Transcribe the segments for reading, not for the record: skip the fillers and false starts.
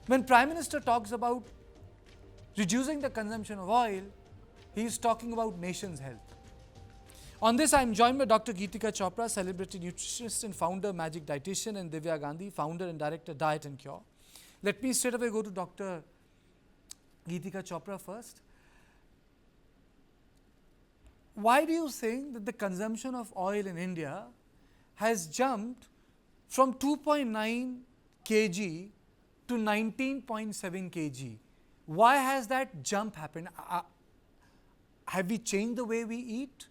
When Prime Minister talks about reducing the consumption of oil, he is talking about nation's health. On this, I am joined by Dr. Geetika Chopra, celebrity nutritionist and founder, Magic Dietitian, and Divya Gandhi, founder and director, Diet and Cure. Let me straight away go to Dr. Geetika Chopra first. Why do you think that the consumption of oil in India has jumped from 2.9 kg to 19.7 kg? Why has that jump happened? Have we changed the way we eat?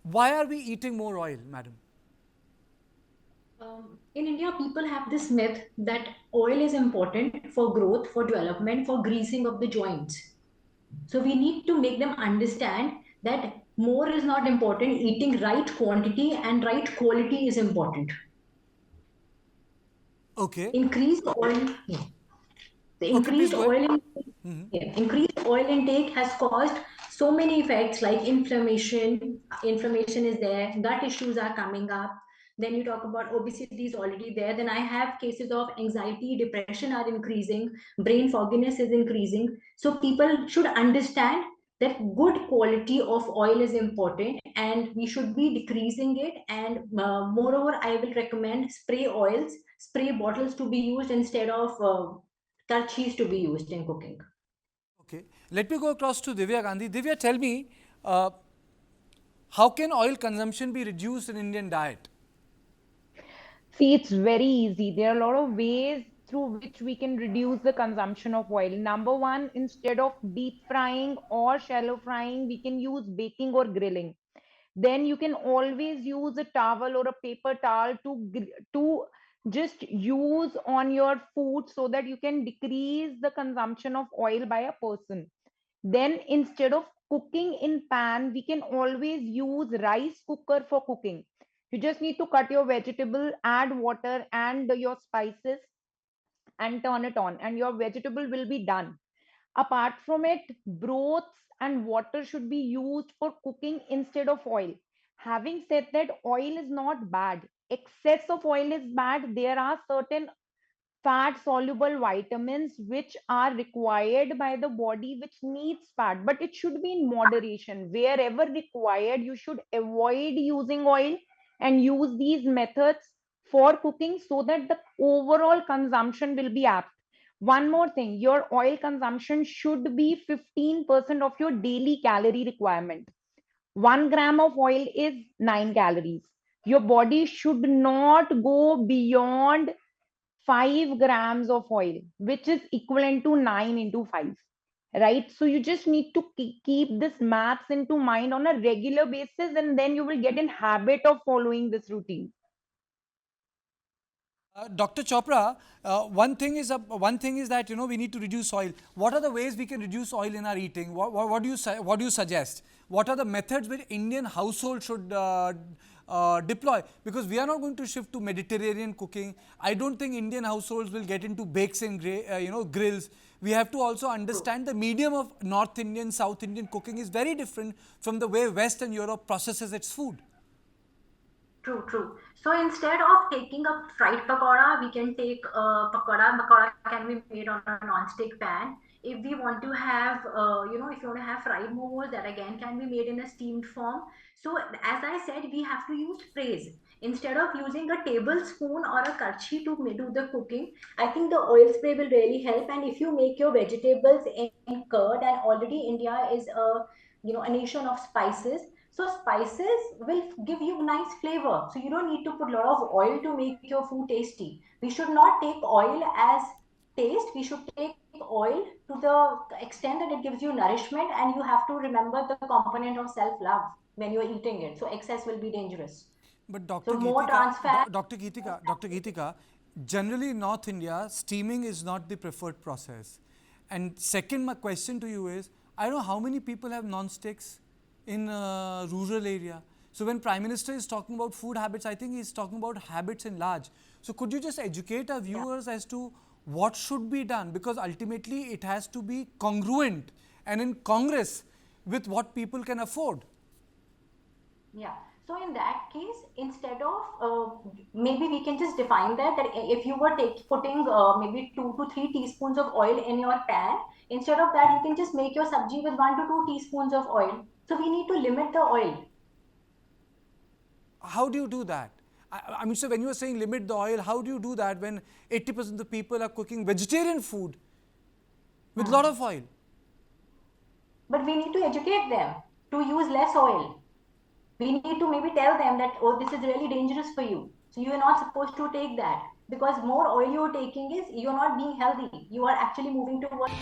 Why are we eating more oil, madam? In India, people have this myth that oil is important for growth, for development, for greasing of the joints. So we need to make them understand that more is not important. Eating right quantity and right quality is important. Okay. Increased oil, yeah. The Okay, please increased go ahead. oil, yeah, increased oil intake has caused so many effects like inflammation. Inflammation is there. Gut issues are coming up. Then you talk about obesity is already there. Then I have cases of anxiety, depression are increasing. Brain fogginess is increasing. So people should understand that good quality of oil is important and we should be decreasing it. And moreover, I will recommend spray oils, spray bottles to be used instead of tarchees to be used in cooking. Okay. Let me go across to Divya Gandhi. Divya, tell me, uh, how can oil consumption be reduced in Indian diet? See, it's very easy. There are a lot of ways through which we can reduce the consumption of oil. Number one, instead of deep frying or shallow frying, we can use baking or grilling. Then you can always use a towel or a paper towel to just use on your food so that you can decrease the consumption of oil by a person. Then instead of cooking in pan, we can always use rice cooker for cooking. You just need to cut your vegetable, add water and your spices and turn it on, and your vegetable will be done. Apart from it, broths and water should be used for cooking instead of oil. Having said that, oil is not bad. Excess of oil is bad. There are certain fat soluble vitamins which are required by the body which needs fat, but it should be in moderation. Wherever required, you should avoid using oil and use these methods for cooking so that the overall consumption will be apt. One more thing, your oil consumption should be 15% of your daily calorie requirement. 1 gram of oil is 9 calories. Your body should not go beyond 5 grams of oil, which is equivalent to 9 into 5. Right? So you just need to keep this maths into mind on a regular basis, and then you will get in habit of following this routine. Dr. Chopra, one thing is that we need to reduce oil. What are the ways we can reduce oil in our eating? What do you suggest? What are the methods which Indian household should deploy? Because we are not going to shift to Mediterranean cooking. I don't think Indian households will get into bakes and grills. We have to also understand the medium of North Indian, South Indian cooking is very different from the way Western Europe processes its food. True, true. So instead of taking a fried pakoda, we can take a pakoda. Pakoda can be made on a non-stick pan. If we want to have, if you want to have fried momos, that again can be made in a steamed form. So as I said, we have to use sprays instead of using a tablespoon or a karchi to do the cooking. I think the oil spray will really help. And if you make your vegetables in curd, and already India is a nation of spices, so spices will give you nice flavor. So you don't need to put a lot of oil to make your food tasty. We should not take oil as taste. We should take oil to the extent that it gives you nourishment, and you have to remember the component of self-love when you're eating it. So excess will be dangerous. But So more trans fat. Dr. Geetika, generally in North India, steaming is not the preferred process. And second, my question to you is, I don't know how many people have non-sticks in rural area. So when Prime Minister is talking about food habits, I think he's talking about habits in large. So could you just educate our Yeah. viewers as to what should be done? Because ultimately it has to be congruent and in congress with what people can afford. Yeah. So in that case, instead of maybe we can just define that if you were putting maybe 2 to 3 teaspoons of oil in your pan, instead of that you can just make your sabji with 1 to 2 teaspoons of oil. So we need to limit the oil. How do you do that? I mean, so when you are saying limit the oil, how do you do that when 80% of the people are cooking vegetarian food with a lot of oil? But we need to educate them to use less oil. We need to maybe tell them that, oh, this is really dangerous for you. So you are not supposed to take that, because more oil you're taking is you're not being healthy. You are actually moving towards